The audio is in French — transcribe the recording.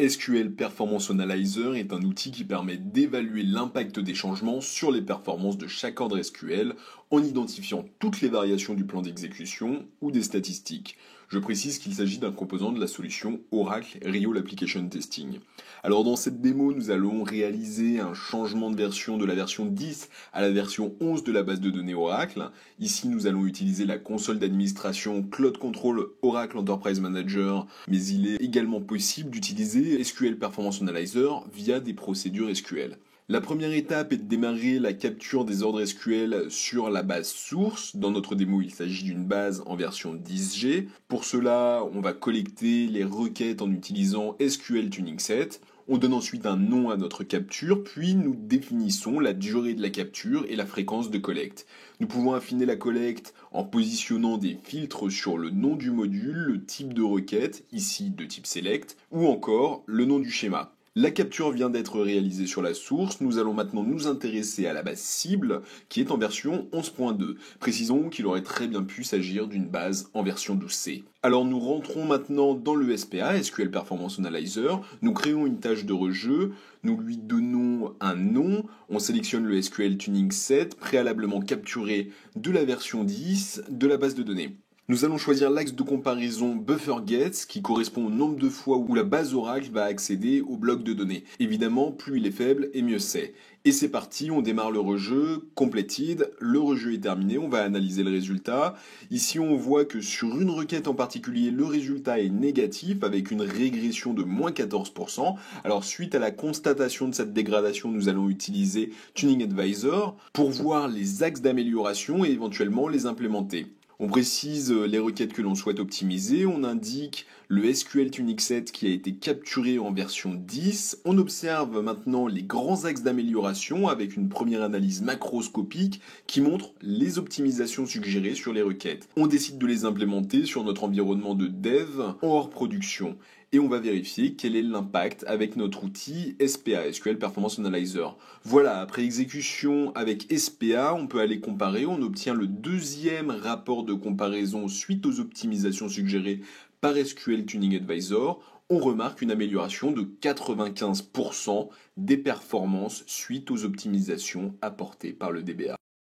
SQL Performance Analyzer est un outil qui permet d'évaluer l'impact des changements sur les performances de chaque ordre SQL en identifiant toutes les variations du plan d'exécution ou des statistiques. Je précise qu'il s'agit d'un composant de la solution Oracle Real Application Testing. Alors dans cette démo, nous allons réaliser un changement de version de la version 10 à la version 11 de la base de données Oracle. Ici, nous allons utiliser la console d'administration Cloud Control Oracle Enterprise Manager, mais il est également possible d'utiliser SQL Performance Analyzer via des procédures SQL. La première étape est de démarrer la capture des ordres SQL sur la base source. Dans notre démo, il s'agit d'une base en version 10G. Pour cela, on va collecter les requêtes en utilisant SQL Tuning Set. On donne ensuite un nom à notre capture, puis nous définissons la durée de la capture et la fréquence de collecte. Nous pouvons affiner la collecte en positionnant des filtres sur le nom du module, le type de requête, ici de type select, ou encore le nom du schéma. La capture vient d'être réalisée sur la source, nous allons maintenant nous intéresser à la base cible qui est en version 11.2. Précisons qu'il aurait très bien pu s'agir d'une base en version 12C. Alors nous rentrons maintenant dans le SPA, SQL Performance Analyzer, nous créons une tâche de rejeu, nous lui donnons un nom, on sélectionne le SQL Tuning Set préalablement capturé de la version 10 de la base de données. Nous allons choisir l'axe de comparaison BufferGets qui correspond au nombre de fois où la base Oracle va accéder au bloc de données. Évidemment, plus il est faible et mieux c'est. Et c'est parti, on démarre le rejeu, completed, le rejeu est terminé, on va analyser le résultat. Ici on voit que sur une requête en particulier, le résultat est négatif avec une régression de moins 14%. Alors suite à la constatation de cette dégradation, nous allons utiliser Tuning Advisor pour voir les axes d'amélioration et éventuellement les implémenter. On précise les requêtes que l'on souhaite optimiser, on indique le SQL Tuning Set qui a été capturé en version 10. On observe maintenant les grands axes d'amélioration avec une première analyse macroscopique qui montre les optimisations suggérées sur les requêtes. On décide de les implémenter sur notre environnement de dev en hors production. Et on va vérifier quel est l'impact avec notre outil SPA, SQL Performance Analyzer. Voilà, après exécution avec SPA, on peut aller comparer, on obtient le deuxième rapport de comparaison suite aux optimisations suggérées par SQL Tuning Advisor. On remarque une amélioration de 95% des performances suite aux optimisations apportées par le DBA.